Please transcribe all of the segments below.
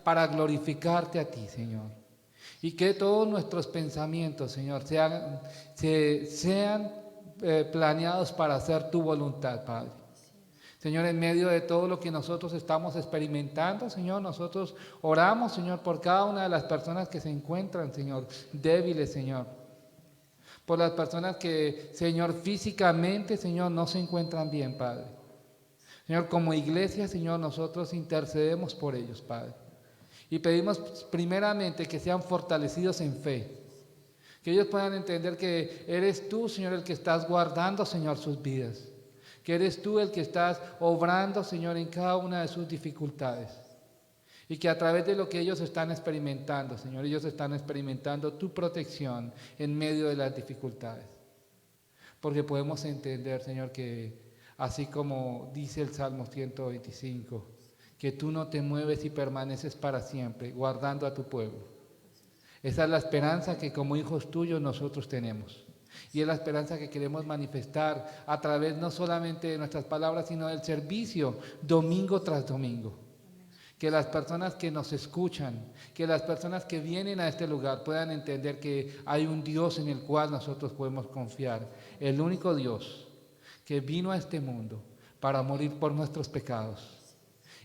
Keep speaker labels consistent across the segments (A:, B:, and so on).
A: para glorificarte a ti, Señor. Y que todos nuestros pensamientos, Señor, sean planeados para hacer tu voluntad, Padre. Señor, en medio de todo lo que nosotros estamos experimentando, Señor, nosotros oramos, Señor, por cada una de las personas que se encuentran, Señor, débiles, Señor. Por las personas que, Señor, físicamente, Señor, no se encuentran bien, Padre. Señor, como iglesia, Señor, nosotros intercedemos por ellos, Padre. Y pedimos primeramente que sean fortalecidos en fe. Que ellos puedan entender que eres tú, Señor, el que estás guardando, Señor, sus vidas. Que eres tú el que estás obrando, Señor, en cada una de sus dificultades. Y que a través de lo que ellos están experimentando, Señor, ellos están experimentando tu protección en medio de las dificultades. Porque podemos entender, Señor, que así como dice el Salmo 125, que tú no te mueves y permaneces para siempre, guardando a tu pueblo. Esa es la esperanza que como hijos tuyos nosotros tenemos. Y es la esperanza que queremos manifestar a través no solamente de nuestras palabras, sino del servicio, domingo tras domingo. Que las personas que nos escuchan, que las personas que vienen a este lugar puedan entender que hay un Dios en el cual nosotros podemos confiar. El único Dios que vino a este mundo para morir por nuestros pecados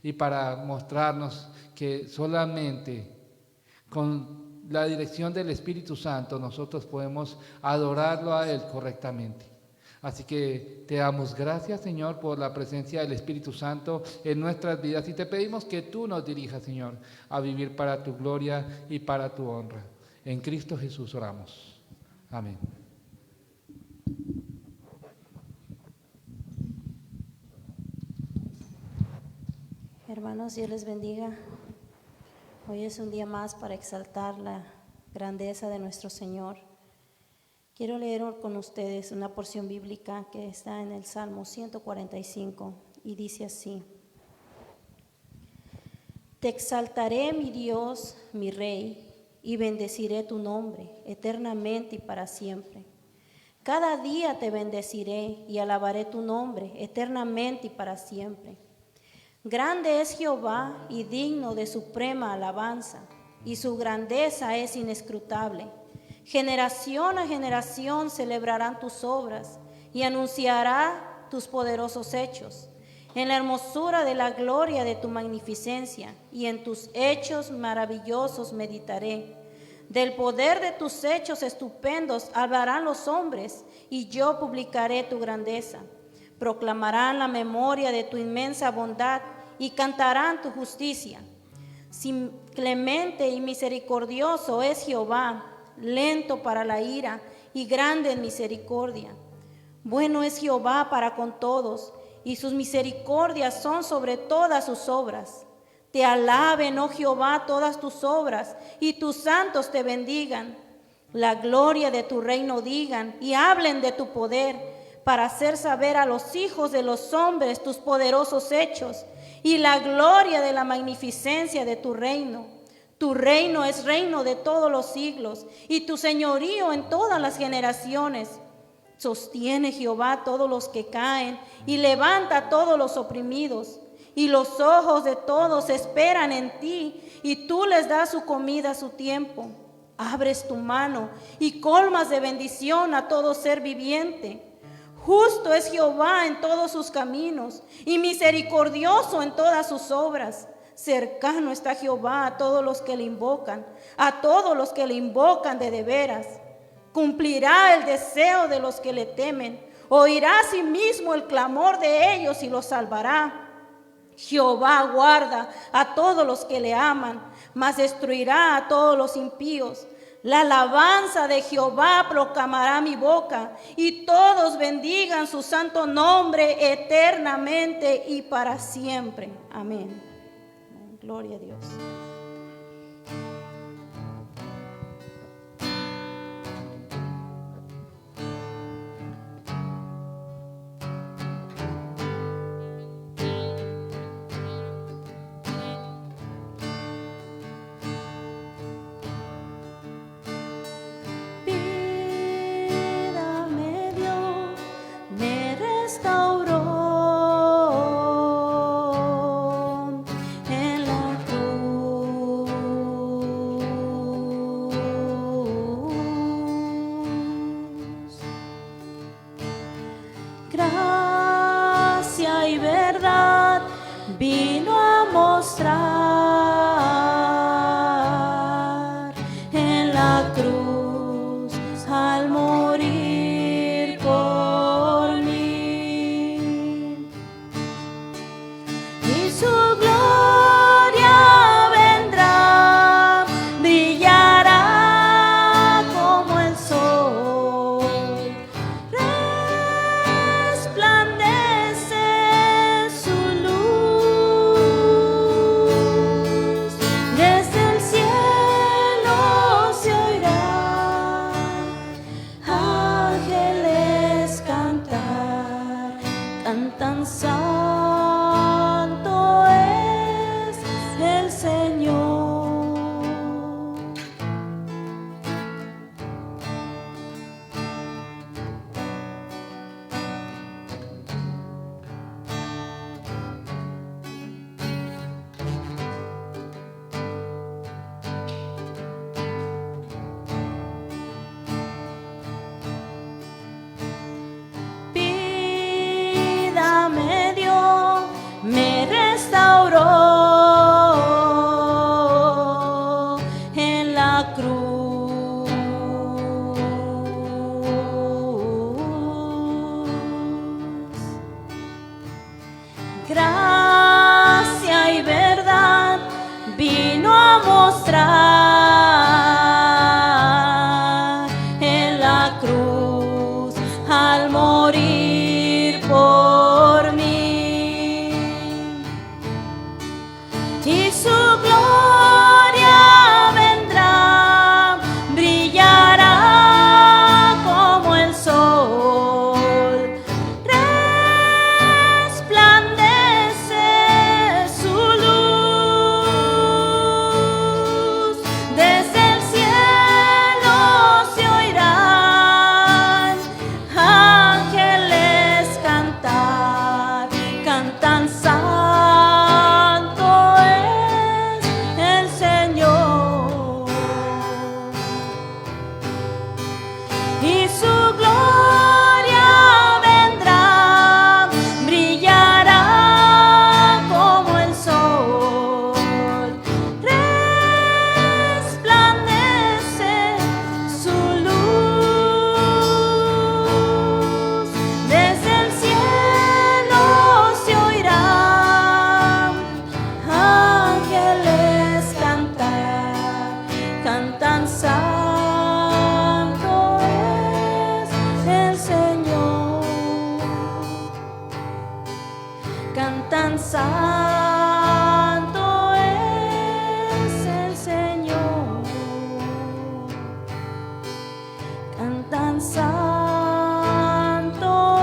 A: y para mostrarnos que solamente con la dirección del Espíritu Santo nosotros podemos adorarlo a Él correctamente. Así que te damos gracias, Señor, por la presencia del Espíritu Santo en nuestras vidas y te pedimos que tú nos dirijas, Señor, a vivir para tu gloria y para tu honra. En Cristo Jesús oramos. Amén.
B: Hermanos, Dios les bendiga. Hoy es un día más para exaltar la grandeza de nuestro Señor. Quiero leer con ustedes una porción bíblica que está en el Salmo 145 y dice así: Te exaltaré, mi Dios, mi Rey, y bendeciré tu nombre eternamente y para siempre. Cada día te bendeciré y alabaré tu nombre eternamente y para siempre. Grande es Jehová y digno de suprema alabanza, y su grandeza es inescrutable. Generación a generación celebrarán tus obras y anunciará tus poderosos hechos. En la hermosura de la gloria de tu magnificencia y en tus hechos maravillosos meditaré. Del poder de tus hechos estupendos hablarán los hombres, y yo publicaré tu grandeza. Proclamarán la memoria de tu inmensa bondad y cantarán tu justicia. Clemente y misericordioso es Jehová, lento para la ira y grande en misericordia. Bueno es Jehová para con todos, y sus misericordias son sobre todas sus obras. Te alaben, oh Jehová, todas tus obras, y tus santos te bendigan. La gloria de tu reino digan, y hablen de tu poder, para hacer saber a los hijos de los hombres tus poderosos hechos, y la gloria de la magnificencia de tu reino. Tu reino es reino de todos los siglos, y tu señorío en todas las generaciones. Sostiene Jehová todos los que caen, y levanta a todos los oprimidos. Y los ojos de todos esperan en ti, y tú les das su comida a su tiempo. Abres tu mano y colmas de bendición a todo ser viviente. Justo es Jehová en todos sus caminos, y misericordioso en todas sus obras. Cercano está Jehová a todos los que le invocan, a todos los que le invocan de veras. Cumplirá el deseo de los que le temen, oirá a sí mismo el clamor de ellos y los salvará. Jehová guarda a todos los que le aman, mas destruirá a todos los impíos. La alabanza de Jehová proclamará mi boca, y todos bendigan su santo nombre eternamente y para siempre. Amén. Gloria a Dios. Pídame Dios, me restauró en la cruz. la cruz al morir por mí. Y su gloria vendrá, brillará como el sol, resplandece su luz. Desde el cielo se oirá ángeles cantar, cantan santo es el Señor. Vida me dio, me restauró en la cruz. Gracia y verdad vino a mostrar en la cruz al morir por mí. Y su gloria vendrá, brillará como el sol, resplandece su luz. Desde el cielo se oirán ángeles cantar, cantan santo es el Señor. Y su gloria vendrá, brillará como el sol, resplandece su luz. Desde el cielo se oirán ángeles cantar, cantan santo es el Señor, cantan santo es el Señor, cantan santo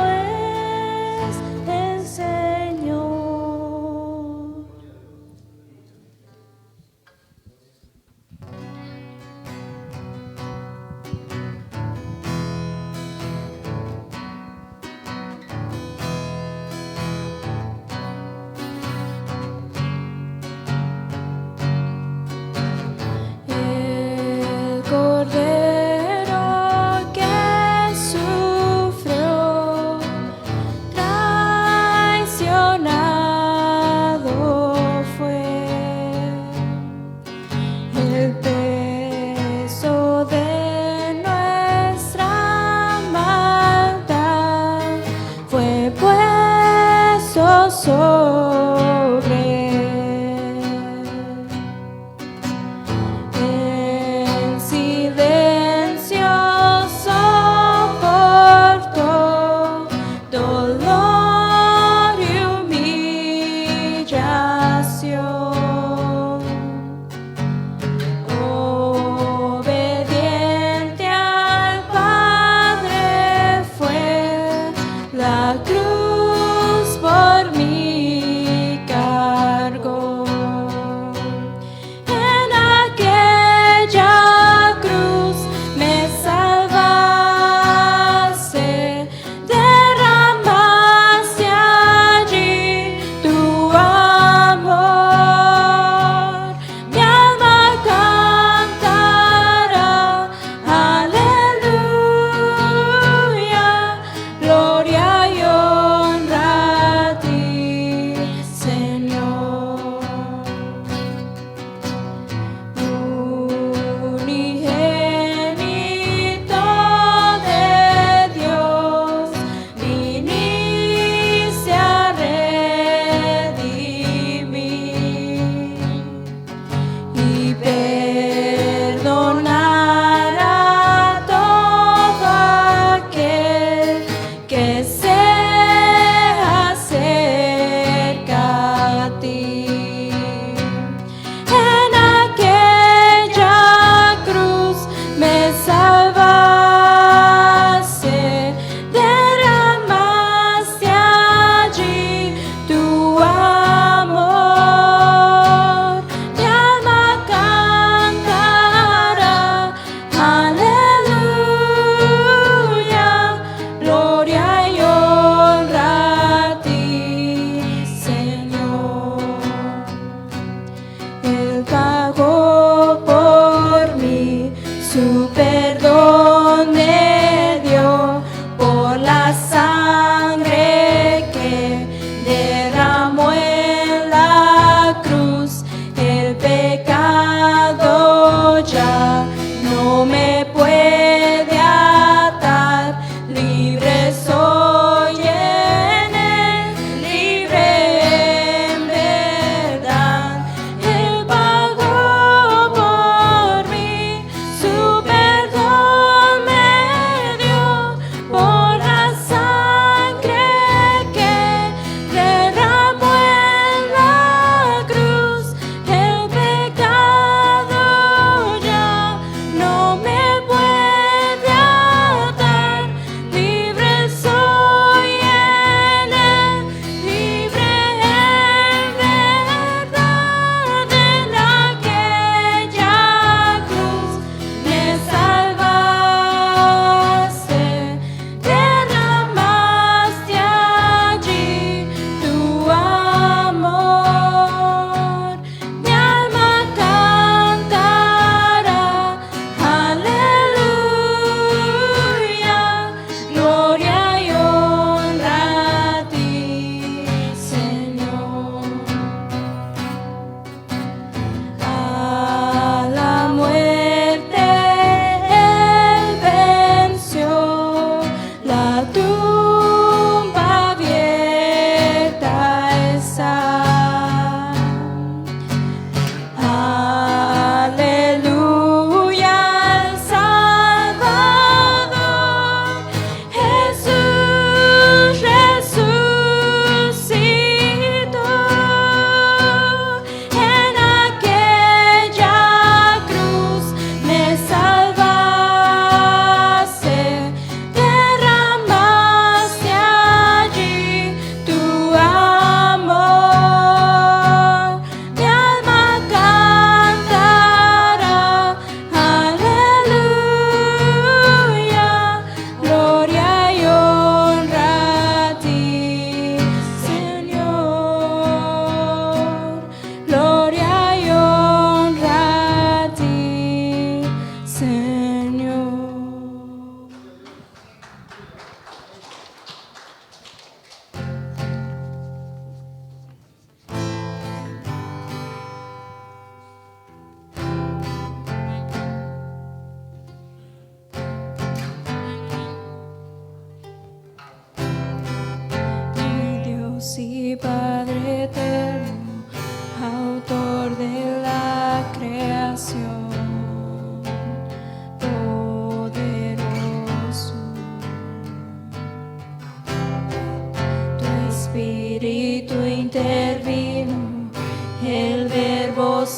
B: es el Señor. El Cordero que sufrió, traicionado fue, el peso de nuestra maldad fue puesto sobre él. En sí de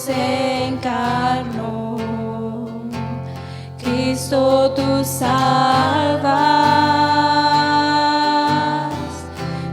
B: se encarnó. Cristo, tú salvas.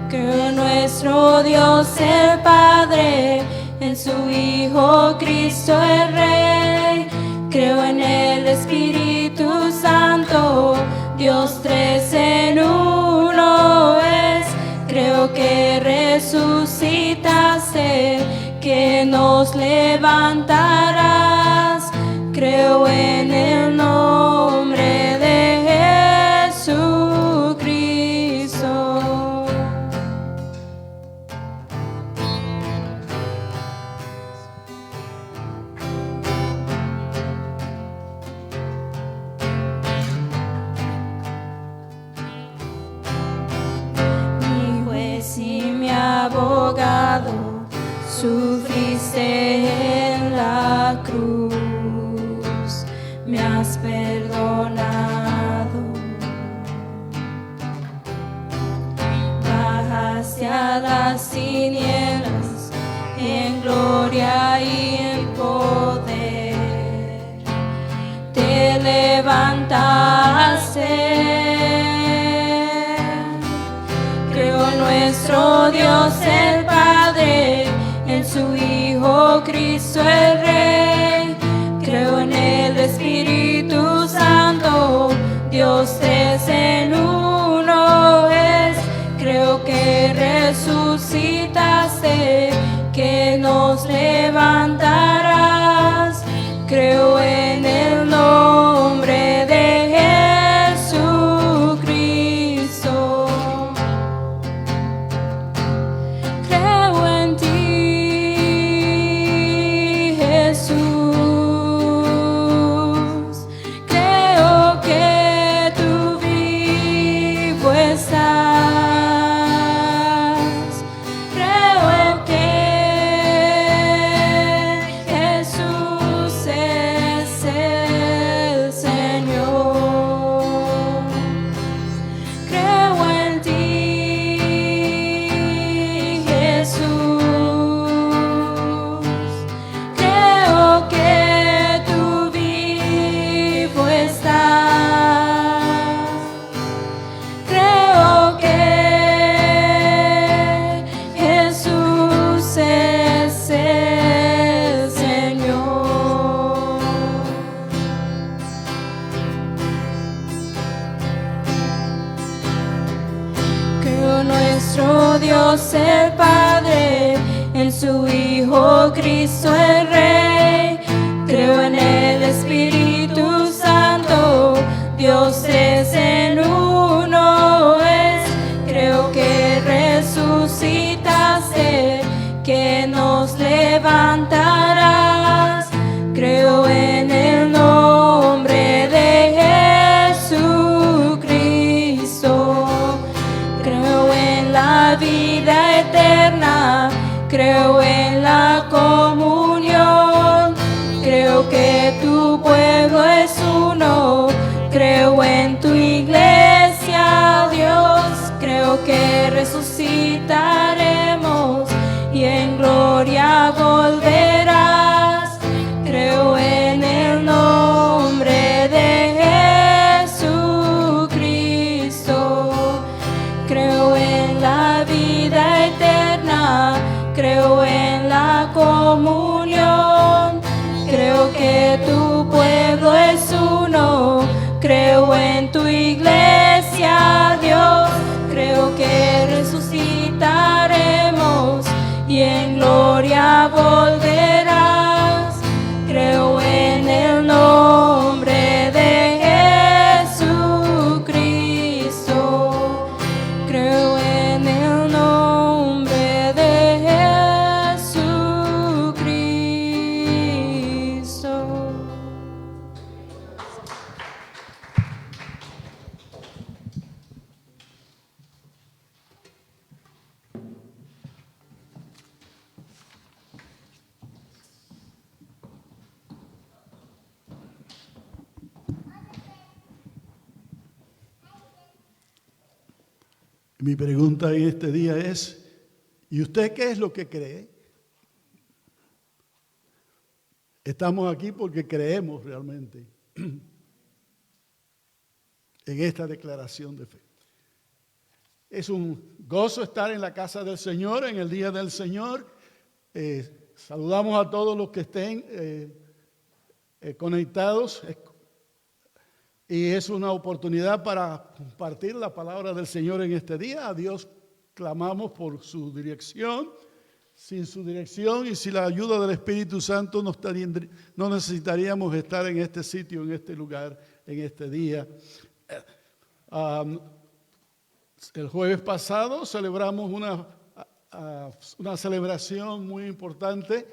B: Creo en nuestro Dios el Padre, en su Hijo Cristo el Rey. Creo en el Espíritu Santo, Dios tres en uno es. Creo que resucitaste, que nos levantarás. Creo en el nombre de Jesucristo. Mi juez y mi abogado, sufriste en la cruz, me has perdonado. Bajaste a las tinieblas en gloria y en poder, te levantaste. Creo en nuestro Dios el Padre, en su Hijo Cristo el Rey. Creo en el Espíritu Santo, Dios tres en uno es. Creo que resucitaste, que nos levantarás. Creo en el nombre de Jesucristo. Creo en ti, Jesús. Creo que tú vivo estás. Creo en que Jesús es el Señor. Creo en ti, Jesús. Creo que tú vivo estás. Creo que Jesús es el Señor. Creo en nuestro Dios el Padre, en su Hijo Cristo el Rey. Creo en el Espíritu Santo, Dios tres en uno es. Creo que resucitaste, que nos levantarás. Creo en el nombre de Jesucristo. Creo en la vida eterna, creo en la comunión. Creo que tu pueblo es uno, creo en tu iglesia, Dios. Creo que resucitaremos y en gloria volverás. Creo en el nombre de Jesucristo. Creo en la vida eterna, creo en la comunión. Creo que tu pueblo es uno, creo en tu iglesia, Dios. Creo que resucitaremos y en gloria volverás. Creo en el nombre de Jesucristo. Creo en el nombre de Jesucristo.
C: Mi pregunta en este día es, ¿y usted qué es lo que cree? Estamos aquí porque creemos realmente en esta declaración de fe. Es un gozo estar en la casa del Señor, en el día del Señor. Saludamos a todos los que estén conectados. Y es una oportunidad para compartir la palabra del Señor en este día. A Dios clamamos por su dirección. Sin su dirección y sin la ayuda del Espíritu Santo no necesitaríamos estar en este sitio, en este lugar, en este día. El jueves pasado celebramos una celebración muy importante.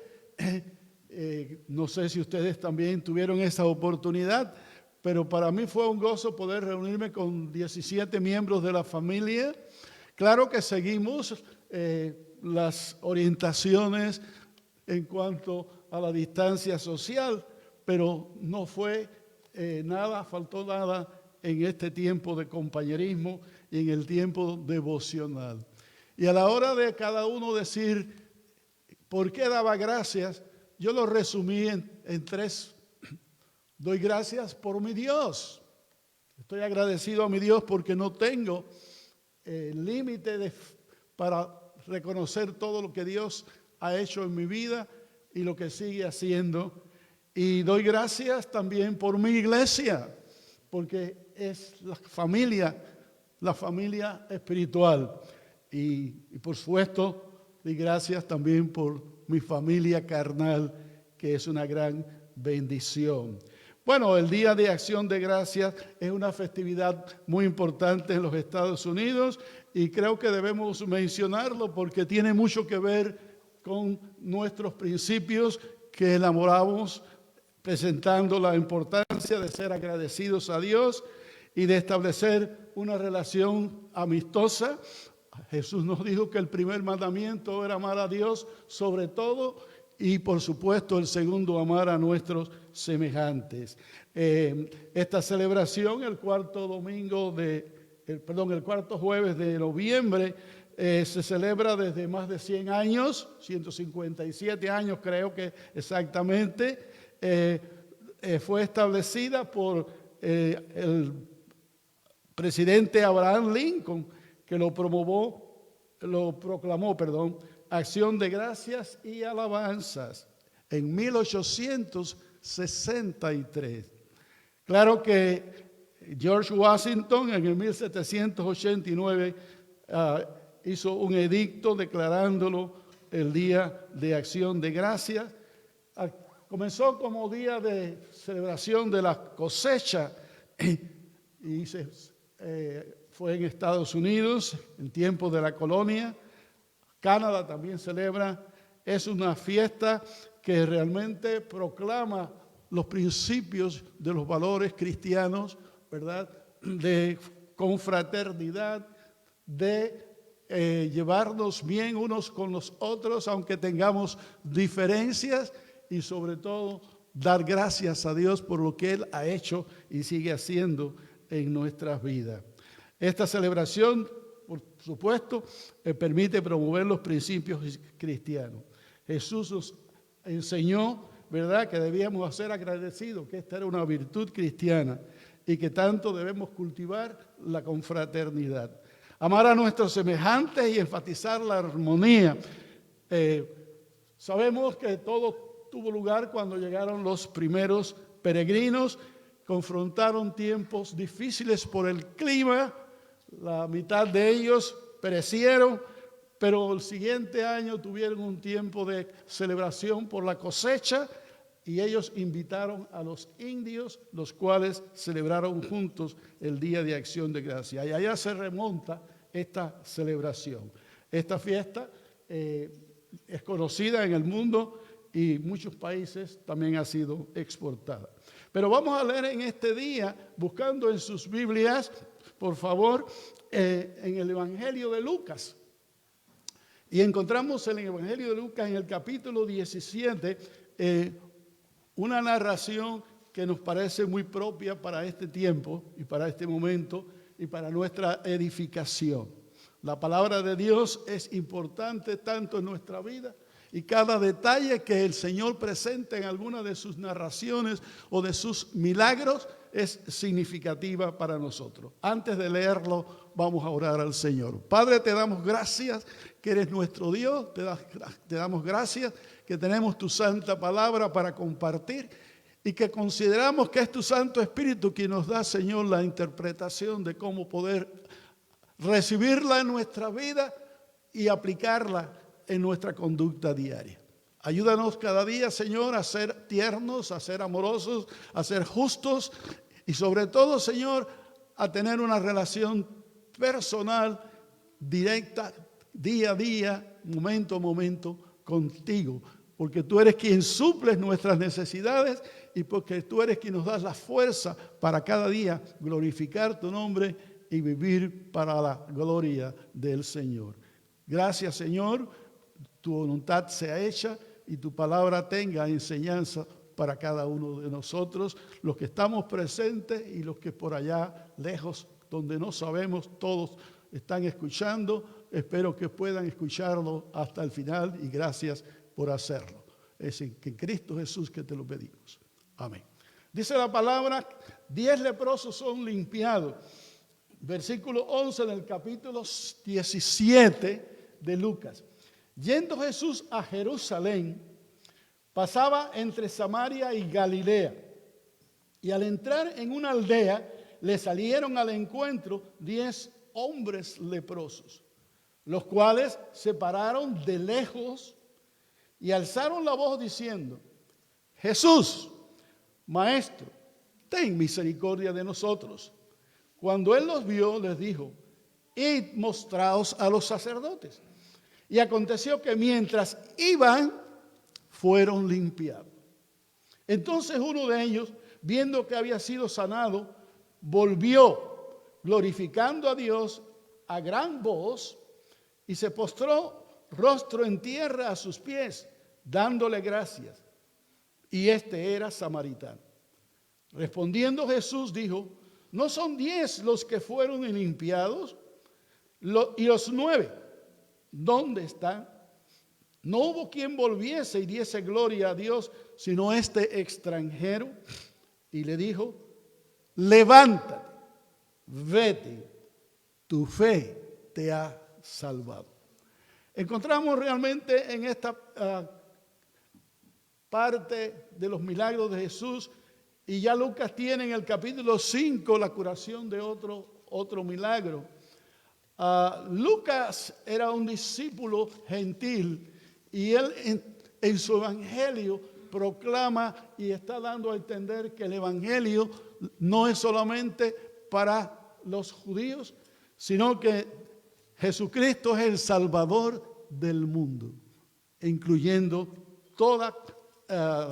C: No sé si ustedes también tuvieron esa oportunidad, pero para mí fue un gozo poder reunirme con 17 miembros de la familia. Claro que seguimos las orientaciones en cuanto a la distancia social, pero no fue faltó nada en este tiempo de compañerismo y en el tiempo devocional. Y a la hora de cada uno decir por qué daba gracias, yo lo resumí en 3. Doy gracias por mi Dios. Estoy agradecido a mi Dios porque no tengo límite para reconocer todo lo que Dios ha hecho en mi vida y lo que sigue haciendo. Y doy gracias también por mi iglesia, porque es la familia espiritual. Y por supuesto, doy gracias también por mi familia carnal, que es una gran bendición. Bueno, el Día de Acción de Gracias es una festividad muy importante en los Estados Unidos y creo que debemos mencionarlo porque tiene mucho que ver con nuestros principios que elaboramos presentando la importancia de ser agradecidos a Dios y de establecer una relación amistosa. Jesús nos dijo que el primer mandamiento era amar a Dios sobre todo y por supuesto el segundo, amar a nuestros semejantes. Esta celebración, el cuarto jueves de noviembre, se celebra desde más de 100 años, 157 años creo que exactamente. Fue establecida por el presidente Abraham Lincoln, que lo proclamó, acción de gracias y alabanzas en 1863. Claro que George Washington en el 1789 hizo un edicto declarándolo el Día de Acción de Gracias. Comenzó como día de celebración de la cosecha y fue en Estados Unidos en tiempo de la colonia. Canadá también celebra. Es una fiesta que realmente proclama los principios de los valores cristianos, ¿verdad? De confraternidad, de llevarnos bien unos con los otros, aunque tengamos diferencias, y sobre todo dar gracias a Dios por lo que Él ha hecho y sigue haciendo en nuestras vidas. Esta celebración, por supuesto, permite promover los principios cristianos. Jesús nos enseñó, ¿verdad?, que debíamos ser agradecidos, que esta era una virtud cristiana y que tanto debemos cultivar la confraternidad. Amar a nuestros semejantes y enfatizar la armonía. Sabemos que todo tuvo lugar cuando llegaron los primeros peregrinos, confrontaron tiempos difíciles por el clima, la mitad de ellos perecieron, pero el siguiente año tuvieron un tiempo de celebración por la cosecha y ellos invitaron a los indios, los cuales celebraron juntos el Día de Acción de Gracias. Y allá se remonta esta celebración. Esta fiesta es conocida en el mundo y muchos países también ha sido exportada. Pero vamos a leer en este día, buscando en sus Biblias, por favor, en el Evangelio de Lucas. Y encontramos en el Evangelio de Lucas, en el capítulo 17, una narración que nos parece muy propia para este tiempo y para este momento y para nuestra edificación. La palabra de Dios es importante tanto en nuestra vida Y cada detalle que el Señor presenta en alguna de sus narraciones o de sus milagros es significativa para nosotros. Antes de leerlo, vamos a orar al Señor. Padre, te damos gracias que eres nuestro Dios. Te damos gracias que tenemos tu santa palabra para compartir y que consideramos que es tu Santo Espíritu quien nos da, Señor, la interpretación de cómo poder recibirla en nuestra vida y aplicarla en nuestra conducta diaria. Ayúdanos cada día, Señor, a ser tiernos, a ser amorosos, a ser justos y sobre todo, Señor, a tener una relación personal, directa, día a día, momento a momento, contigo. Porque tú eres quien suples nuestras necesidades y porque tú eres quien nos das la fuerza para cada día glorificar tu nombre y vivir para la gloria del Señor. Gracias, Señor. Tu voluntad sea hecha y tu palabra tenga enseñanza para cada uno de nosotros, los que estamos presentes y los que por allá lejos, donde no sabemos, todos están escuchando. Espero que puedan escucharlo hasta el final y gracias por hacerlo. Es en Cristo Jesús que te lo pedimos. Amén. Dice la palabra, 10 leprosos son limpiados. Versículo 11 del capítulo 17 de Lucas. Yendo Jesús a Jerusalén, pasaba entre Samaria y Galilea. Y al entrar en una aldea, le salieron al encuentro 10 hombres leprosos, los cuales se pararon de lejos y alzaron la voz diciendo: Jesús, Maestro, ten misericordia de nosotros. Cuando él los vio, les dijo: id, mostraos a los sacerdotes. Y aconteció que mientras iban, fueron limpiados. Entonces uno de ellos, viendo que había sido sanado, volvió, glorificando a Dios a gran voz, y se postró rostro en tierra a sus pies, dándole gracias. Y este era samaritano. Respondiendo Jesús dijo: ¿no son 10 los que fueron limpiados? ¿Y los 9? ¿Dónde están? No hubo quien volviese y diese gloria a Dios, sino este extranjero. Y le dijo: levántate, vete, tu fe te ha salvado. Encontramos realmente en esta parte de los milagros de Jesús, y ya Lucas tiene en el capítulo 5 la curación de otro milagro. Lucas era un discípulo gentil y él en su evangelio proclama y está dando a entender que el evangelio no es solamente para los judíos, sino que Jesucristo es el Salvador del mundo, incluyendo toda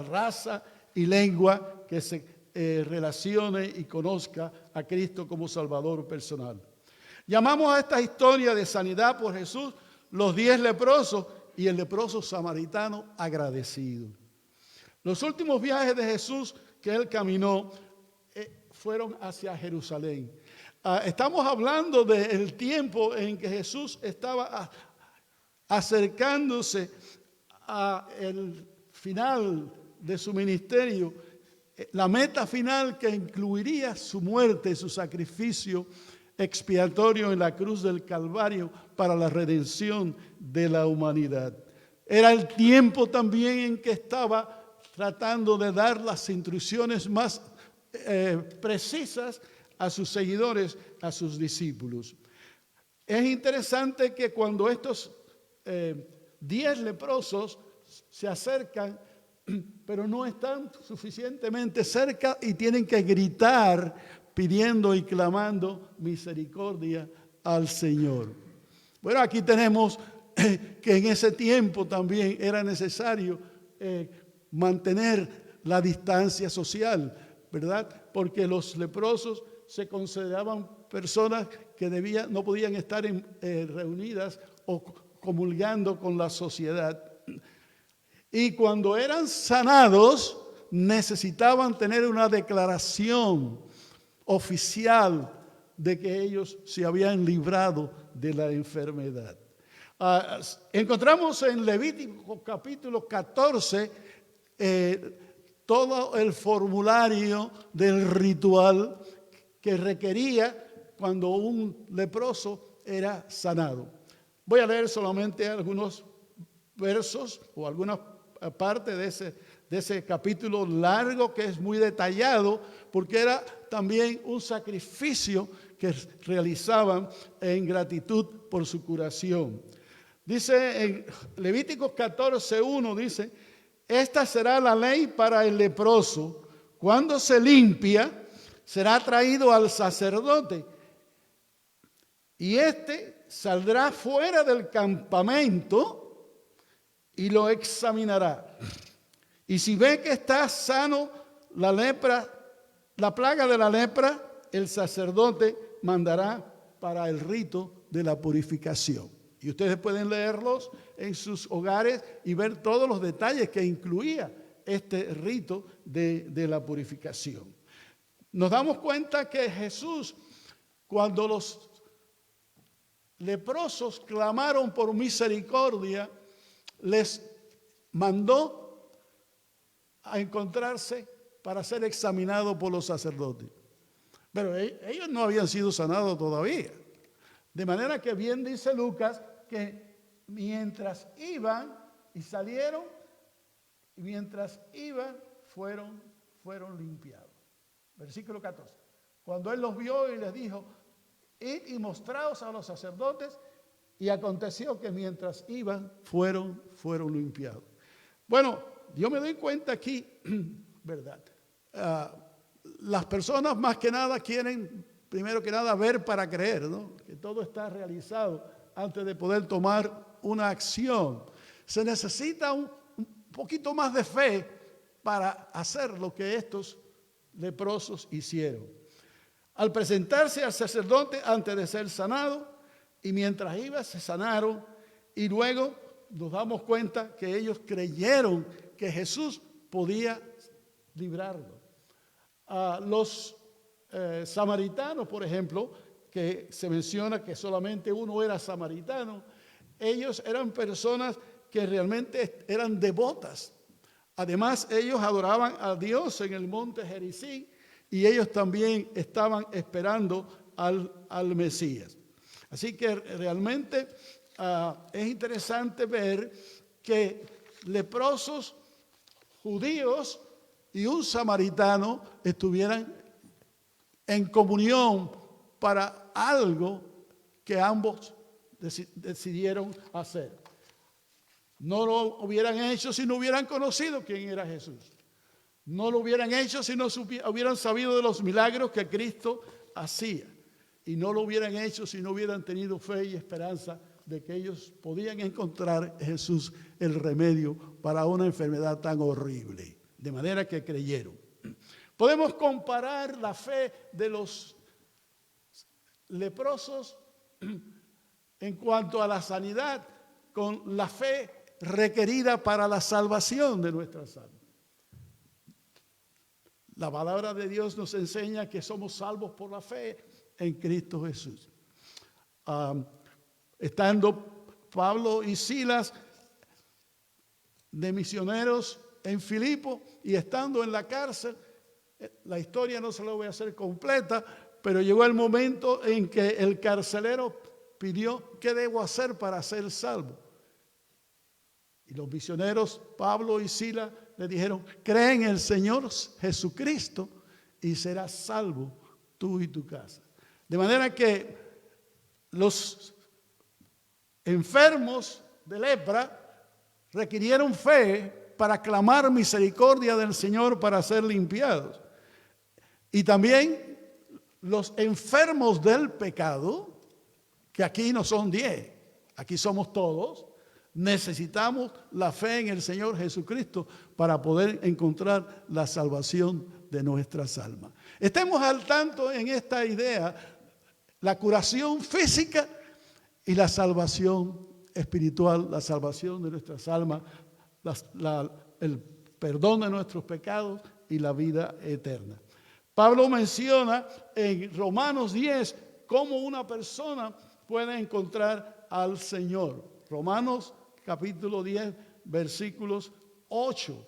C: raza y lengua que se relacione y conozca a Cristo como Salvador personal. Llamamos a esta historia de sanidad por Jesús los 10 leprosos y el leproso samaritano agradecido. Los últimos viajes de Jesús que él caminó fueron hacia Jerusalén. Estamos hablando del tiempo en que Jesús estaba acercándose al final de su ministerio, la meta final que incluiría su muerte, su sacrificio expiatorio en la cruz del Calvario para la redención de la humanidad. Era el tiempo también en que estaba tratando de dar las instrucciones más precisas a sus seguidores, a sus discípulos. Es interesante que cuando estos 10 leprosos se acercan, pero no están suficientemente cerca y tienen que gritar pidiendo y clamando misericordia al Señor. Bueno, aquí tenemos que en ese tiempo también era necesario mantener la distancia social, ¿verdad? Porque los leprosos se consideraban personas que no podían estar reunidas o comulgando con la sociedad. Y cuando eran sanados, necesitaban tener una declaración oficial de que ellos se habían librado de la enfermedad. Encontramos en Levítico capítulo 14 todo el formulario del ritual que requería cuando un leproso era sanado. Voy a leer solamente algunos versos o alguna parte de ese capítulo largo que es muy detallado, porque era también un sacrificio que realizaban en gratitud por su curación. Dice en Levíticos 14:1, dice: esta será la ley para el leproso. Cuando se limpia, será traído al sacerdote, y éste saldrá fuera del campamento y lo examinará. Y si ve que está sano la plaga de la lepra, el sacerdote mandará para el rito de la purificación. Y ustedes pueden leerlos en sus hogares y ver todos los detalles que incluía este rito de la purificación. Nos damos cuenta que Jesús, cuando los leprosos clamaron por misericordia, les mandó a encontrarse para ser examinados por los sacerdotes. Pero ellos no habían sido sanados todavía. De manera que bien dice Lucas que mientras iban y salieron, y mientras iban fueron limpiados. Versículo 14. Cuando él los vio y les dijo: id y mostraos a los sacerdotes, y aconteció que mientras iban fueron limpiados. Bueno, yo me doy cuenta aquí, ¿verdad? Las personas más que nada quieren, primero que nada, ver para creer, ¿no? Que todo está realizado antes de poder tomar una acción. Se necesita un poquito más de fe para hacer lo que estos leprosos hicieron. Al presentarse al sacerdote antes de ser sanado, y mientras iba se sanaron, y luego nos damos cuenta que ellos creyeron que Jesús podía librarlo. Los samaritanos, por ejemplo, que se menciona que solamente uno era samaritano, ellos eran personas que realmente eran devotas. Además, ellos adoraban a Dios en el monte Gerizim, y ellos también estaban esperando al Mesías. Así que realmente es interesante ver que leprosos, judíos y un samaritano estuvieran en comunión para algo que ambos decidieron hacer. No lo hubieran hecho si no hubieran conocido quién era Jesús. No lo hubieran hecho si no hubieran sabido de los milagros que Cristo hacía. Y no lo hubieran hecho si no hubieran tenido fe y esperanza de que ellos podían encontrar en Jesús el remedio para una enfermedad tan horrible. De manera que creyeron. Podemos comparar la fe de los leprosos en cuanto a la sanidad con la fe requerida para la salvación de nuestras almas. La palabra de Dios nos enseña que somos salvos por la fe en Cristo Jesús. Estando Pablo y Silas de misioneros en Filipo y estando en la cárcel, la historia no se la voy a hacer completa, pero llegó el momento en que el carcelero pidió: ¿qué debo hacer para ser salvo? Y los misioneros Pablo y Silas le dijeron: cree en el Señor Jesucristo y serás salvo tú y tu casa. De manera que los enfermos de lepra requirieron fe para clamar misericordia del Señor para ser limpiados. Y también los enfermos del pecado, que aquí no son 10, aquí somos todos, necesitamos la fe en el Señor Jesucristo para poder encontrar la salvación de nuestras almas. Estemos al tanto en esta idea: la curación física y la salvación espiritual, la salvación de nuestras almas, el perdón de nuestros pecados y la vida eterna. Pablo menciona en Romanos 10 cómo una persona puede encontrar al Señor. Romanos capítulo 10, versículos 8.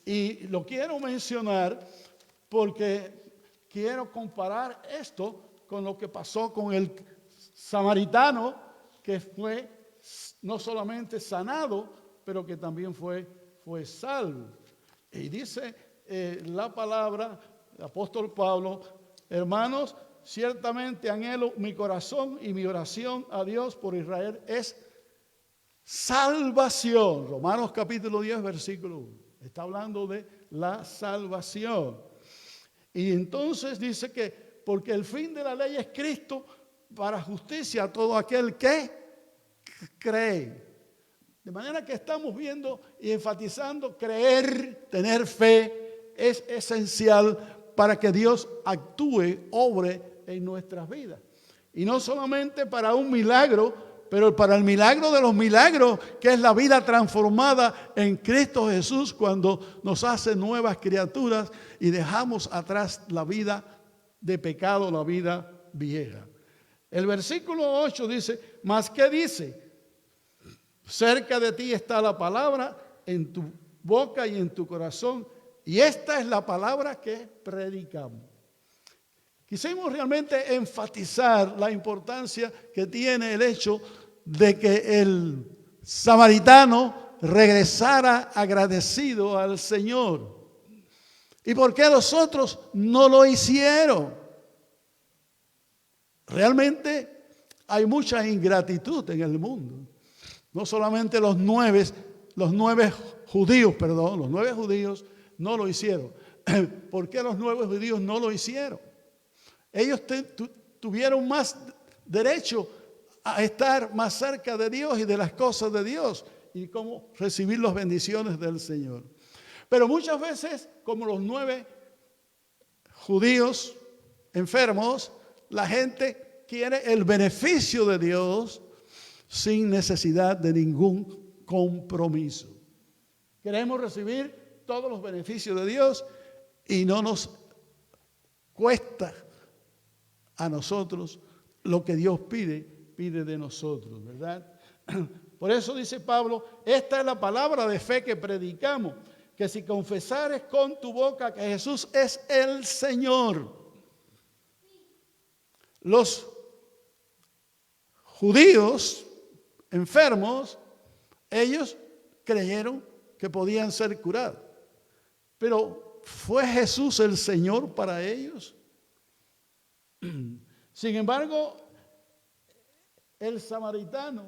C: Y lo quiero mencionar porque quiero comparar esto con lo que pasó con el samaritano, que fue no solamente sanado, pero que también fue salvo. Y dice la palabra, el apóstol Pablo: hermanos, ciertamente anhelo mi corazón y mi oración a Dios por Israel es salvación. Romanos capítulo 10, versículo 1. Está hablando de la salvación. Y entonces dice que porque el fin de la ley es Cristo para justicia a todo aquel que cree. De manera que estamos viendo y enfatizando: creer, tener fe es esencial para que Dios actúe, obre en nuestras vidas. Y no solamente para un milagro, pero para el milagro de los milagros, que es la vida transformada en Cristo Jesús, cuando nos hace nuevas criaturas y dejamos atrás la vida de pecado, la vida vieja. El versículo 8 dice: ¿mas qué dice? Cerca de ti está la palabra, en tu boca y en tu corazón, y esta es la palabra que predicamos. Quisimos realmente enfatizar la importancia que tiene el hecho de que el samaritano regresara agradecido al Señor. ¿Y por qué los otros no lo hicieron? Realmente hay mucha ingratitud en el mundo. No solamente los nueve judíos no lo hicieron. ¿Por qué los 9 judíos no lo hicieron? Ellos tuvieron más derecho a estar más cerca de Dios y de las cosas de Dios y cómo recibir las bendiciones del Señor. Pero muchas veces, como los 9 judíos enfermos, la gente quiere el beneficio de Dios sin necesidad de ningún compromiso. Queremos recibir todos los beneficios de Dios y no nos cuesta a nosotros lo que Dios pide de nosotros, ¿verdad? Por eso dice Pablo: esta es la palabra de fe que predicamos, que si confesares con tu boca que Jesús es el Señor. Los judíos enfermos, ellos creyeron que podían ser curados. Pero ¿fue Jesús el Señor para ellos? Sin embargo, el samaritano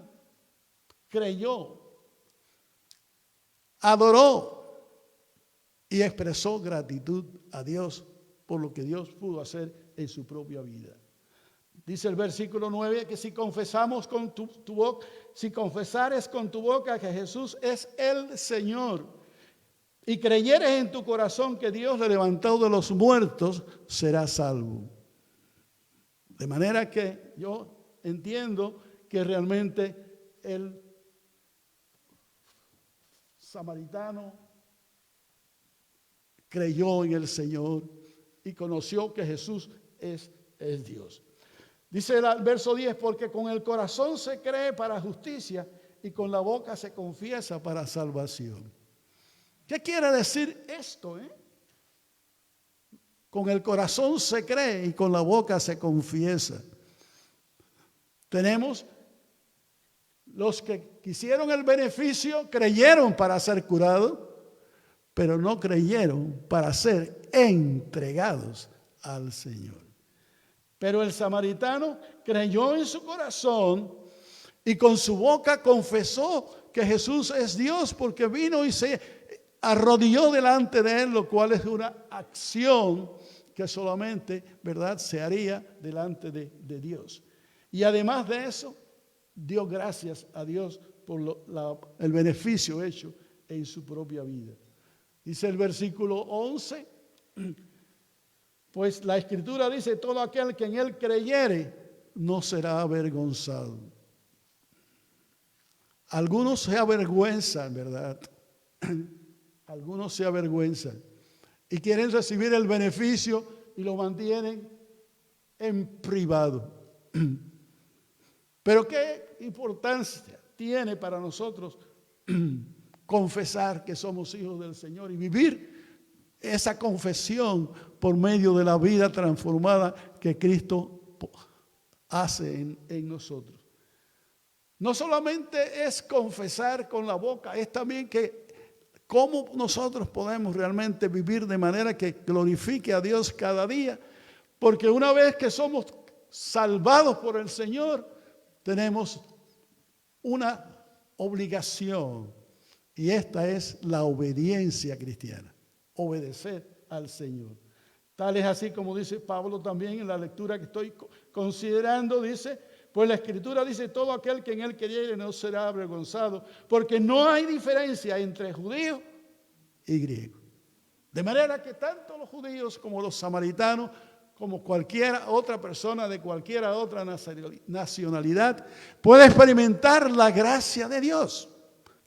C: creyó, adoró y expresó gratitud a Dios por lo que Dios pudo hacer en su propia vida. Dice el versículo 9 que si confesamos con tu boca, si confesares con tu boca que Jesús es el Señor y creyeres en tu corazón que Dios le levantó de los muertos, serás salvo. De manera que yo entiendo que realmente el samaritano creyó en el Señor y conoció que Jesús es Dios. Dice el verso 10, porque con el corazón se cree para justicia y con la boca se confiesa para salvación. ¿Qué quiere decir esto? Con el corazón se cree y con la boca se confiesa. Tenemos los que quisieron el beneficio, creyeron para ser curados, pero no creyeron para ser entregados al Señor. Pero el samaritano creyó en su corazón y con su boca confesó que Jesús es Dios, porque vino y se arrodilló delante de él, lo cual es una acción que solamente, ¿verdad?, se haría delante de Dios. Y además de eso, dio gracias a Dios por el beneficio hecho en su propia vida. Dice el versículo 11, pues la Escritura dice: todo aquel que en él creyere no será avergonzado. Algunos se avergüenzan, ¿verdad? Algunos se avergüenzan y quieren recibir el beneficio y lo mantienen en privado. Pero qué importancia tiene para nosotros confesar que somos hijos del Señor y vivir esa confesión por medio de la vida transformada que Cristo hace en nosotros. No solamente es confesar con la boca, es también que cómo nosotros podemos realmente vivir de manera que glorifique a Dios cada día, porque una vez que somos salvados por el Señor, tenemos una obligación, y esta es la obediencia cristiana, obedecer al Señor. Tal es así como dice Pablo también en la lectura que estoy considerando, dice, pues la Escritura dice, todo aquel que en él creyere no será avergonzado, porque no hay diferencia entre judío y griego. De manera que tanto los judíos como los samaritanos, como cualquier otra persona de cualquier otra nacionalidad, puede experimentar la gracia de Dios.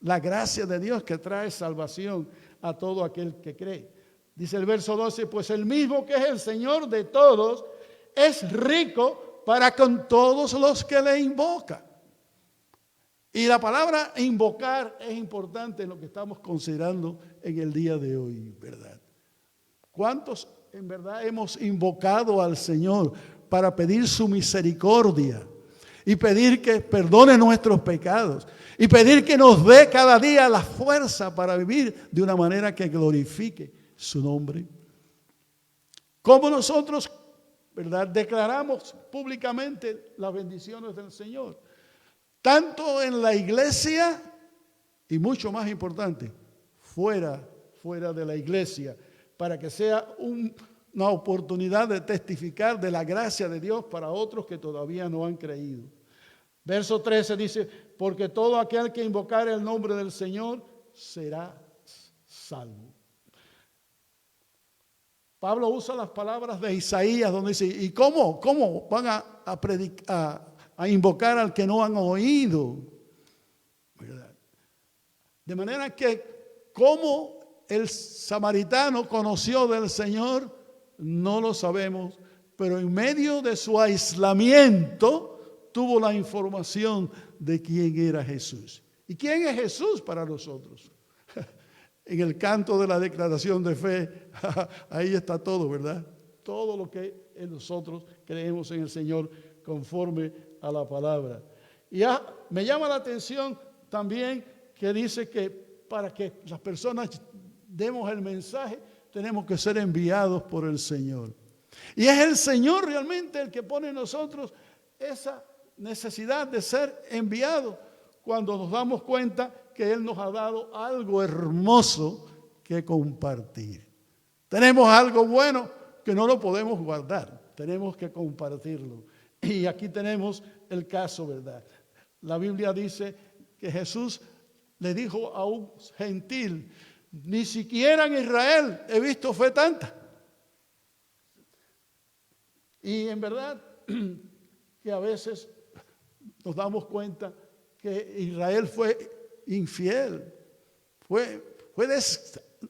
C: La gracia de Dios que trae salvación a todo aquel que cree. Dice el verso 12, pues el mismo que es el Señor de todos, es rico para con todos los que le invocan. Y la palabra invocar es importante en lo que estamos considerando en el día de hoy, ¿verdad? ¿Cuántos en verdad hemos invocado al Señor para pedir su misericordia y pedir que perdone nuestros pecados y pedir que nos dé cada día la fuerza para vivir de una manera que glorifique su nombre? ¿Cómo nosotros, verdad, declaramos públicamente las bendiciones del Señor? Tanto en la iglesia y mucho más importante, fuera de la iglesia, para que sea una oportunidad de testificar de la gracia de Dios para otros que todavía no han creído. Verso 13 dice, porque todo aquel que invocare el nombre del Señor será salvo. Pablo usa las palabras de Isaías donde dice, ¿y cómo van a invocar al que no han oído? ¿Verdad? De manera que cómo el samaritano conoció del Señor, no lo sabemos, pero en medio de su aislamiento tuvo la información de quién era Jesús. ¿Y quién es Jesús para nosotros? En el canto de la declaración de fe, ahí está todo, ¿verdad? Todo lo que nosotros creemos en el Señor conforme a la palabra. Y me llama la atención también que dice que para que las personas demos el mensaje, tenemos que ser enviados por el Señor. Y es el Señor realmente el que pone en nosotros esa necesidad de ser enviados cuando nos damos cuenta que Él nos ha dado algo hermoso que compartir. Tenemos algo bueno que no lo podemos guardar, tenemos que compartirlo. Y aquí tenemos el caso, ¿verdad? La Biblia dice que Jesús le dijo a un gentil, ni siquiera en Israel he visto fe tanta. Y en verdad que a veces nos damos cuenta que Israel fue infiel,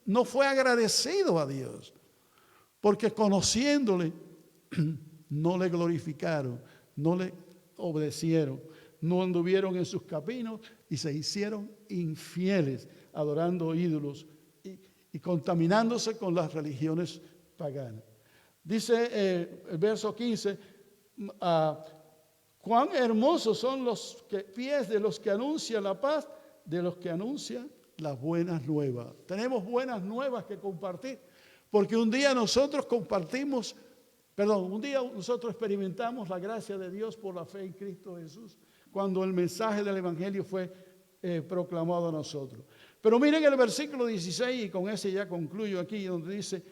C: no fue agradecido a Dios, porque conociéndole no le glorificaron, no le obedecieron, no anduvieron en sus caminos y se hicieron infieles, adorando ídolos y contaminándose con las religiones paganas. Dice el verso 15, cuán hermosos son los pies de los que anuncian la paz, de los que anuncian las buenas nuevas. Tenemos buenas nuevas que compartir, porque un día nosotros experimentamos la gracia de Dios por la fe en Cristo Jesús, cuando el mensaje del Evangelio fue proclamado a nosotros. Pero miren el versículo 16, y con ese ya concluyo aquí, donde dice,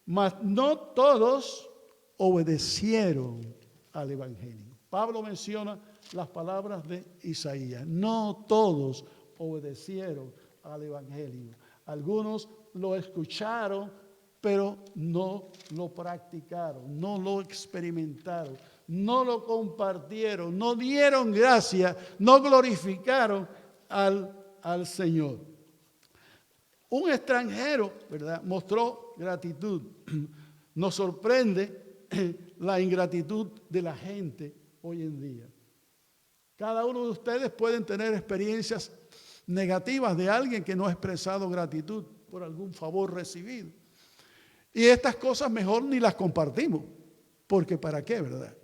C: mas no todos obedecieron al Evangelio. Pablo menciona las palabras de Isaías. No todos obedecieron al Evangelio. Algunos lo escucharon, pero no lo practicaron, no lo experimentaron, no lo compartieron, no dieron gracia, no glorificaron al Señor. Un extranjero, ¿verdad?, mostró gratitud. Nos sorprende la ingratitud de la gente hoy en día. Cada uno de ustedes pueden tener experiencias negativas de alguien que no ha expresado gratitud por algún favor recibido. Y estas cosas mejor ni las compartimos, porque ¿para qué, verdad?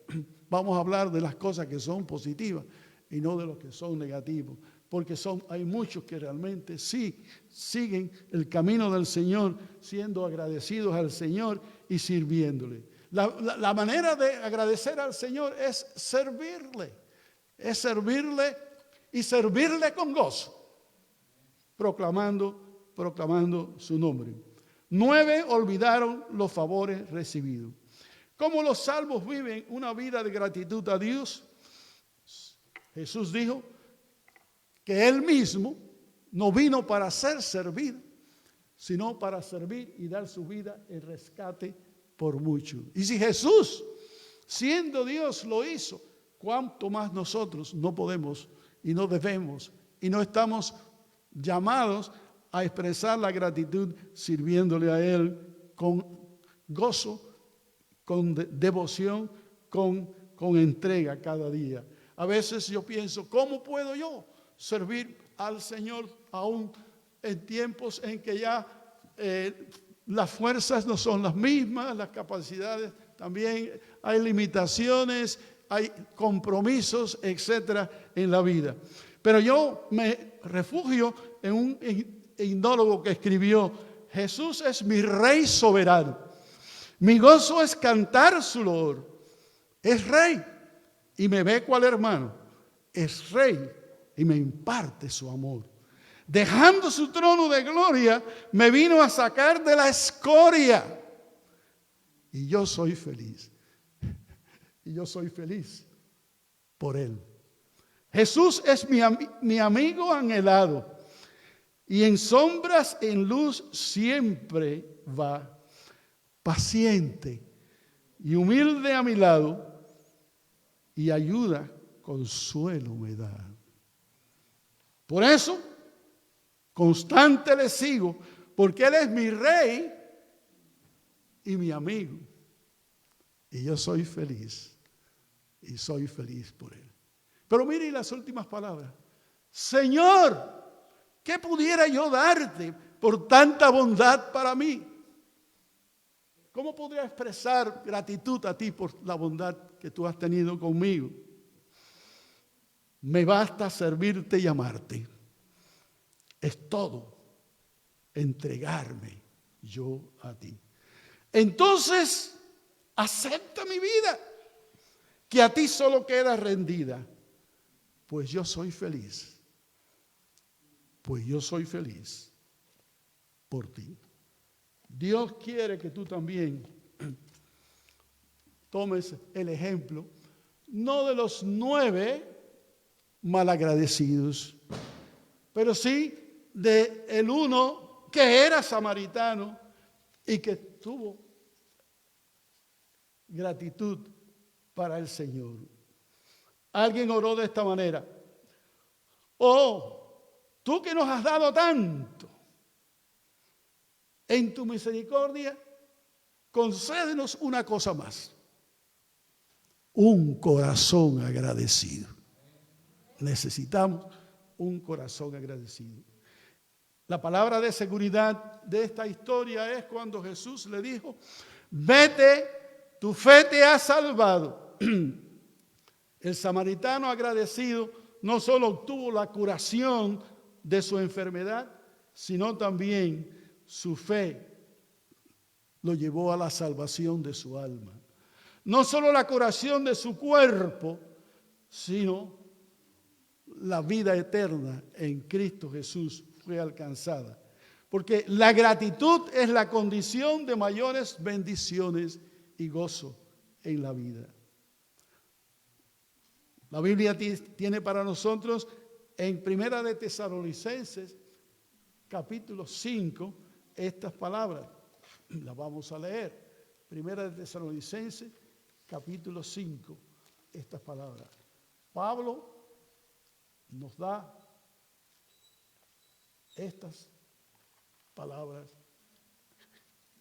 C: Vamos a hablar de las cosas que son positivas y no de los que son negativos, porque hay muchos que realmente sí siguen el camino del Señor, siendo agradecidos al Señor y sirviéndole. La manera de agradecer al Señor es servirle y servirle con gozo, proclamando su nombre. 9 olvidaron los favores recibidos. ¿Cómo los salvos viven una vida de gratitud a Dios? Jesús dijo que Él mismo no vino para ser servido, sino para servir y dar su vida en rescate por muchos. Y si Jesús, siendo Dios, lo hizo, ¿cuánto más nosotros no podemos y no debemos y no estamos llamados a expresar la gratitud sirviéndole a Él con gozo, con devoción, con entrega cada día? A veces yo pienso, ¿cómo puedo yo servir al Señor aún en tiempos en que ya las fuerzas no son las mismas, las capacidades también, hay limitaciones, hay compromisos, etcétera, en la vida? Pero yo me refugio en un himnólogo que escribió: Jesús es mi Rey soberano, mi gozo es cantar su loor. Es Rey y me ve cual hermano, es Rey y me imparte su amor. Dejando su trono de gloria, me vino a sacar de la escoria. Y yo soy feliz. Y yo soy feliz por Él. Jesús es mi amigo anhelado. Y en sombras, en luz, siempre va. Paciente y humilde a mi lado. Y ayuda, consuelo me da. Por eso, constante le sigo, porque Él es mi Rey y mi amigo. Y yo soy feliz, y soy feliz por Él. Pero miren las últimas palabras. Señor, ¿qué pudiera yo darte por tanta bondad para mí? ¿Cómo podría expresar gratitud a ti por la bondad que tú has tenido conmigo? Me basta servirte y amarte. Es todo entregarme yo a ti. Entonces, acepta mi vida, que a ti solo queda rendida, pues yo soy feliz. Pues yo soy feliz por ti. Dios quiere que tú también tomes el ejemplo, no de los 9 malagradecidos, pero sí de el uno que era samaritano y que tuvo gratitud para el Señor. Alguien oró de esta manera: oh, tú que nos has dado tanto, en tu misericordia, concédenos una cosa más: un corazón agradecido. Necesitamos un corazón agradecido. La palabra de seguridad de esta historia es cuando Jesús le dijo: vete, tu fe te ha salvado. El samaritano agradecido no solo obtuvo la curación de su enfermedad, sino también su fe lo llevó a la salvación de su alma. No solo la curación de su cuerpo, sino la vida eterna en Cristo Jesús fue alcanzada. Porque la gratitud es la condición de mayores bendiciones y gozo en la vida. La Biblia tiene para nosotros en Primera de Tesalonicenses, capítulo 5, estas palabras. Las vamos a leer. Primera de Tesalonicenses, capítulo 5, estas palabras. Pablo nos da estas palabras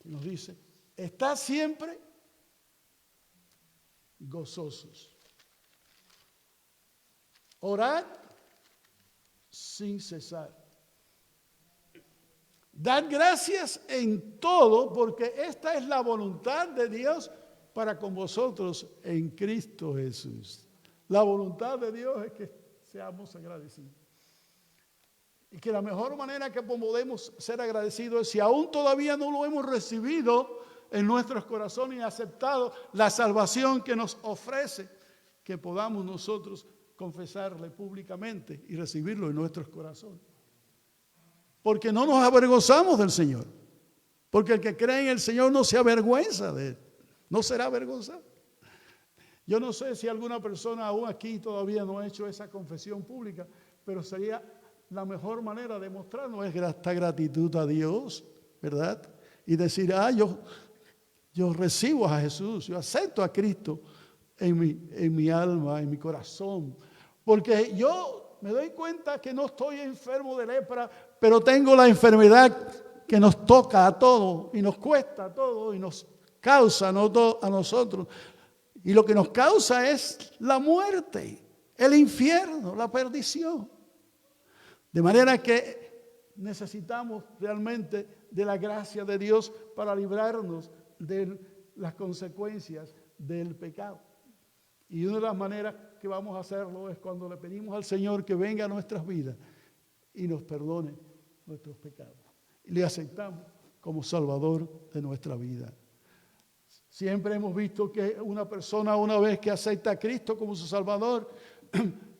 C: y nos dice: estad siempre gozosos. Orad sin cesar. Dad gracias en todo, porque esta es la voluntad de Dios para con vosotros en Cristo Jesús. La voluntad de Dios es que seamos agradecidos. Y que la mejor manera que podemos ser agradecidos es si aún todavía no lo hemos recibido en nuestros corazones y aceptado la salvación que nos ofrece, que podamos nosotros confesarle públicamente y recibirlo en nuestros corazones. Porque no nos avergonzamos del Señor. Porque el que cree en el Señor no se avergüenza de Él. No será avergonzado. Yo no sé si alguna persona aún aquí todavía no ha hecho esa confesión pública, pero sería la mejor manera de mostrar nuestra gratitud a Dios, ¿verdad? Y decir, yo recibo a Jesús, yo acepto a Cristo en mi alma, en mi corazón. Porque yo me doy cuenta que no estoy enfermo de lepra, pero tengo la enfermedad que nos toca a todos y nos cuesta a todos y nos causa a nosotros. Y lo que nos causa es la muerte, el infierno, la perdición. De manera que necesitamos realmente de la gracia de Dios para librarnos de las consecuencias del pecado. Y una de las maneras que vamos a hacerlo es cuando le pedimos al Señor que venga a nuestras vidas y nos perdone nuestros pecados. Y le aceptamos como Salvador de nuestra vida. Siempre hemos visto que una persona, una vez que acepta a Cristo como su Salvador,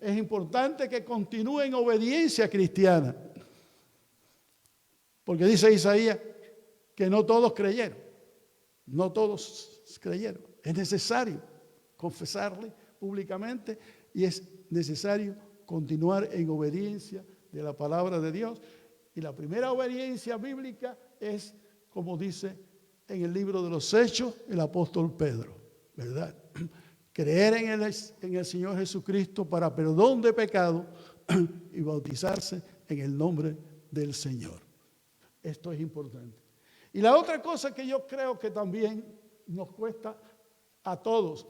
C: es importante que continúe en obediencia cristiana. Porque dice Isaías que no todos creyeron. No todos creyeron. Es necesario confesarle públicamente y es necesario continuar en obediencia de la palabra de Dios. Y la primera obediencia bíblica es, como dice en el libro de los Hechos, el apóstol Pedro, ¿verdad? Creer en el Señor Jesucristo para perdón de pecado y bautizarse en el nombre del Señor. Esto es importante. Y la otra cosa que yo creo que también nos cuesta a todos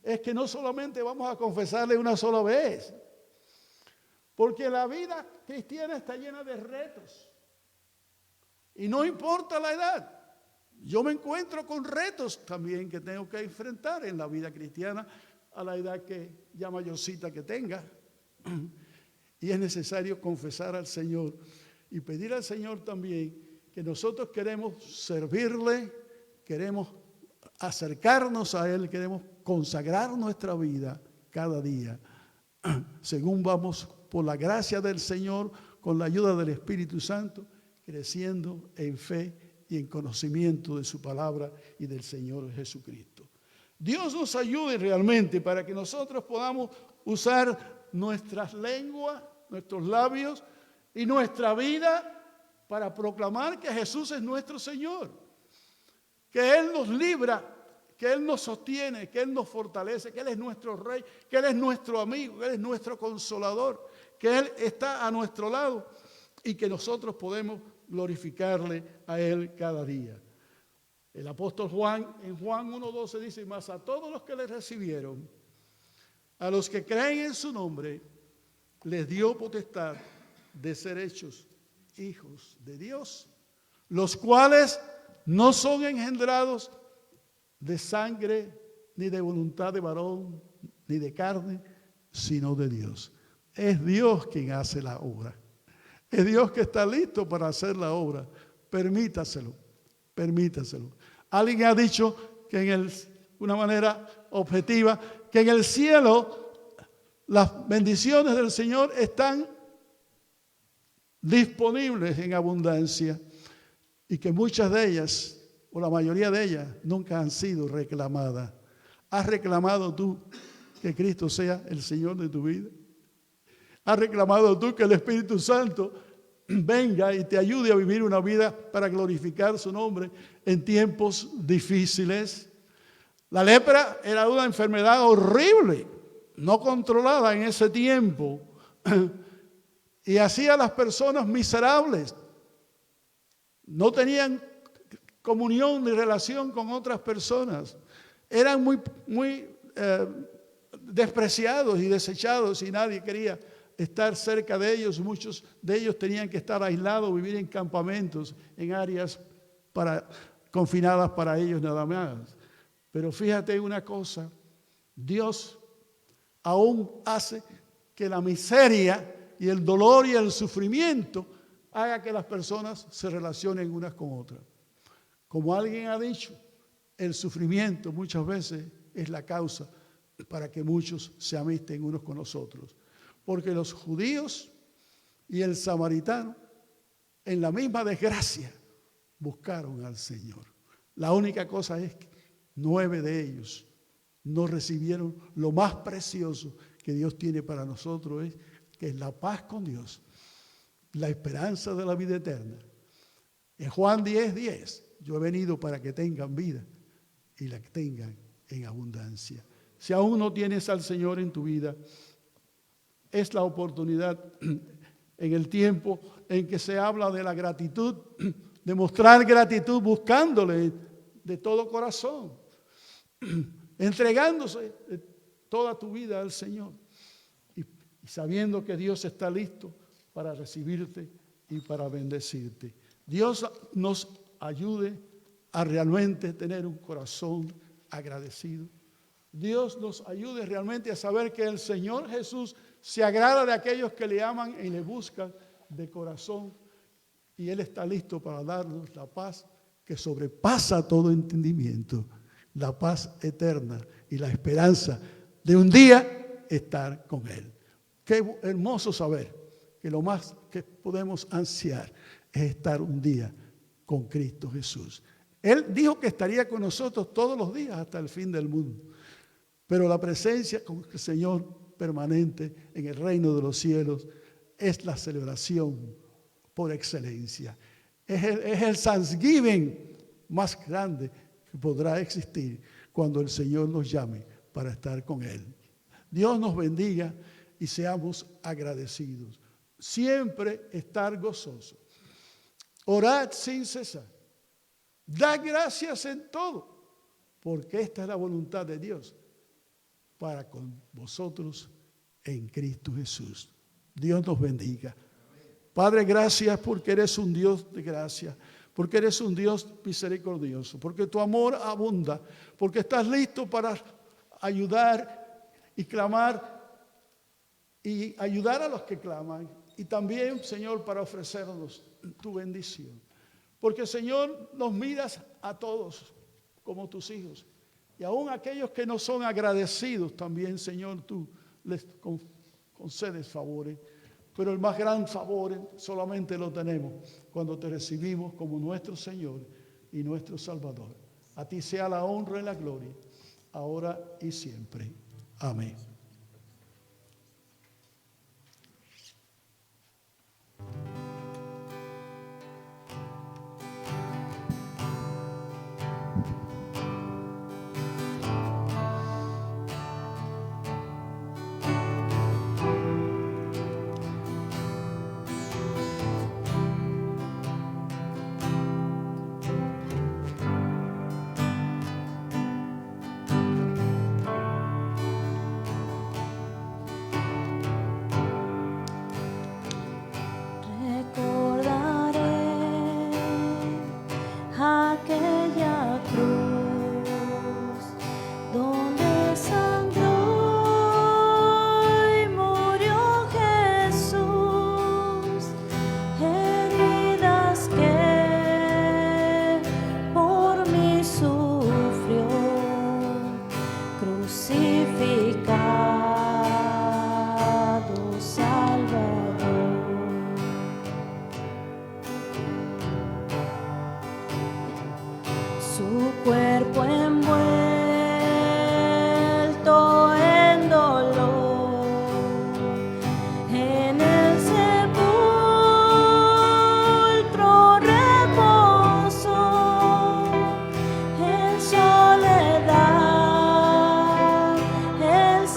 C: es que no solamente vamos a confesarle una sola vez, porque la vida cristiana está llena de retos y no importa la edad. Yo me encuentro con retos también que tengo que enfrentar en la vida cristiana a la edad que ya mayorcita que tenga. Y es necesario confesar al Señor y pedir al Señor también que nosotros queremos servirle, queremos acercarnos a Él, queremos consagrar nuestra vida cada día, según vamos por la gracia del Señor, con la ayuda del Espíritu Santo, creciendo en fe y en conocimiento de su palabra y del Señor Jesucristo. Dios nos ayude realmente para que nosotros podamos usar nuestras lenguas, nuestros labios y nuestra vida para proclamar que Jesús es nuestro Señor, que Él nos libra, que Él nos sostiene, que Él nos fortalece, que Él es nuestro Rey, que Él es nuestro amigo, que Él es nuestro consolador, que Él está a nuestro lado y que nosotros podemos glorificarle a Él cada día. El apóstol Juan, en Juan 1:12 dice, mas a todos los que le recibieron, a los que creen en su nombre, les dio potestad de ser hechos hijos de Dios, los cuales no son engendrados de sangre, ni de voluntad de varón, ni de carne, sino de Dios. Es Dios quien hace la obra. Es Dios que está listo para hacer la obra. Permítaselo, permítaselo. Alguien ha dicho que una manera objetiva, que en el cielo las bendiciones del Señor están disponibles en abundancia y que muchas de ellas, o la mayoría de ellas, nunca han sido reclamadas. ¿Has reclamado tú que Cristo sea el Señor de tu vida? ¿Has reclamado tú que el Espíritu Santo venga y te ayude a vivir una vida para glorificar su nombre en tiempos difíciles? La lepra era una enfermedad horrible, no controlada en ese tiempo, y hacía a las personas miserables. No tenían comunión ni relación con otras personas. Eran muy despreciados y desechados y nadie quería estar cerca de ellos. Muchos de ellos tenían que estar aislados, vivir en campamentos, en áreas confinadas para ellos nada más. Pero fíjate una cosa, Dios aún hace que la miseria y el dolor y el sufrimiento haga que las personas se relacionen unas con otras. Como alguien ha dicho, el sufrimiento muchas veces es la causa para que muchos se amisten unos con los otros. Porque los judíos y el samaritano, en la misma desgracia, buscaron al Señor. La única cosa es que 9 de ellos no recibieron lo más precioso que Dios tiene para nosotros, que es la paz con Dios, la esperanza de la vida eterna. En Juan 10:10, yo he venido para que tengan vida y la tengan en abundancia. Si aún no tienes al Señor en tu vida, es la oportunidad en el tiempo en que se habla de la gratitud, de mostrar gratitud buscándole de todo corazón, entregándose toda tu vida al Señor y sabiendo que Dios está listo para recibirte y para bendecirte. Dios nos ayude a realmente tener un corazón agradecido. Dios nos ayude realmente a saber que el Señor Jesús se agrada de aquellos que le aman y le buscan de corazón. Y Él está listo para darnos la paz que sobrepasa todo entendimiento, la paz eterna y la esperanza de un día estar con Él. Qué hermoso saber que lo más que podemos ansiar es estar un día con Cristo Jesús. Él dijo que estaría con nosotros todos los días hasta el fin del mundo. Pero la presencia con el Señor permanente en el reino de los cielos es la celebración por excelencia. Es el Thanksgiving más grande que podrá existir cuando el Señor nos llame para estar con Él. Dios nos bendiga y seamos agradecidos. Siempre estar gozosos. Orad sin cesar. Dad gracias en todo, porque esta es la voluntad de Dios para con vosotros en Cristo Jesús. Dios nos bendiga. Padre, gracias porque eres un Dios de gracia, porque eres un Dios misericordioso, porque tu amor abunda, porque estás listo para ayudar y clamar y ayudar a los que claman, y también, Señor, para ofrecernos tu bendición. Porque, Señor, nos miras a todos como tus hijos. Y aún aquellos que no son agradecidos también, Señor, tú les concedes favores. Pero el más gran favor solamente lo tenemos cuando te recibimos como nuestro Señor y nuestro Salvador. A ti sea la honra y la gloria, ahora y siempre. Amén.
B: El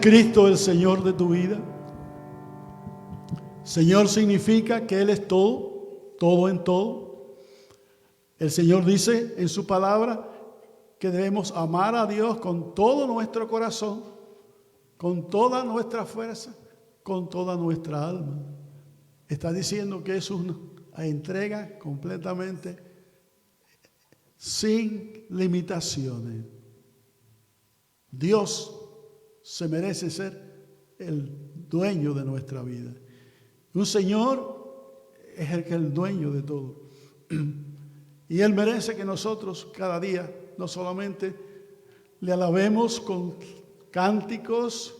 C: Cristo el Señor de tu vida? Señor significa que Él es todo, todo en todo. El Señor dice en su palabra que debemos amar a Dios con todo nuestro corazón, con toda nuestra fuerza, con toda nuestra alma. Está diciendo que es una entrega completamente sin limitaciones. Dios se merece ser el dueño de nuestra vida. Un Señor es el dueño de todo. Y Él merece que nosotros cada día no solamente le alabemos con cánticos,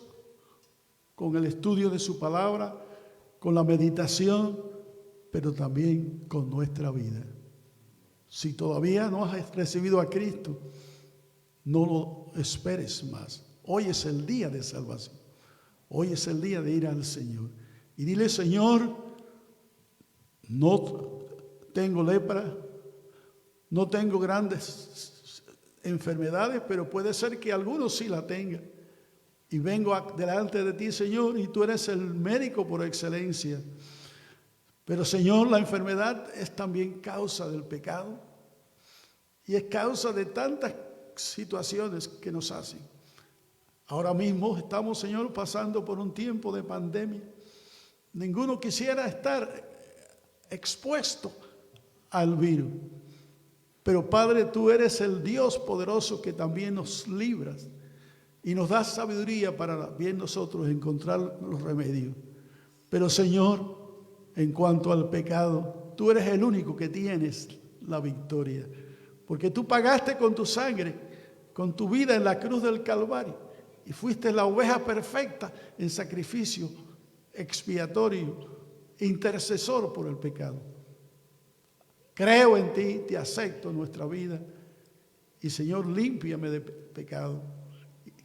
C: con el estudio de su palabra, con la meditación, pero también con nuestra vida. Si todavía no has recibido a Cristo, no lo esperes más. Hoy es el día de salvación. Hoy es el día de ir al Señor. Y dile: Señor, no tengo lepra, no tengo grandes enfermedades, pero puede ser que algunos sí la tengan. Y vengo delante de ti, Señor, y tú eres el médico por excelencia. Pero, Señor, la enfermedad es también causa del pecado y es causa de tantas situaciones que nos hacen. Ahora mismo estamos, Señor, pasando por un tiempo de pandemia. Ninguno quisiera estar expuesto al virus. Pero, Padre, tú eres el Dios poderoso que también nos libras y nos das sabiduría para bien nosotros encontrar los remedios. Pero, Señor, en cuanto al pecado, tú eres el único que tienes la victoria. Porque tú pagaste con tu sangre, con tu vida en la cruz del Calvario. Y fuiste la oveja perfecta en sacrificio expiatorio, intercesor por el pecado. Creo en ti, te acepto en nuestra vida. Y, Señor, límpiame de pecado.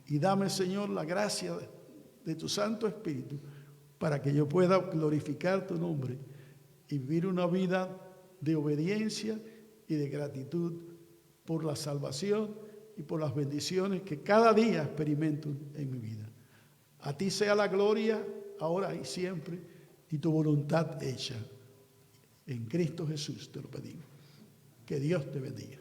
C: Y dame, Señor, la gracia de tu Santo Espíritu para que yo pueda glorificar tu nombre y vivir una vida de obediencia y de gratitud por la salvación y por las bendiciones que cada día experimento en mi vida. A ti sea la gloria, ahora y siempre, y tu voluntad hecha. En Cristo Jesús te lo pedimos. Que Dios te bendiga.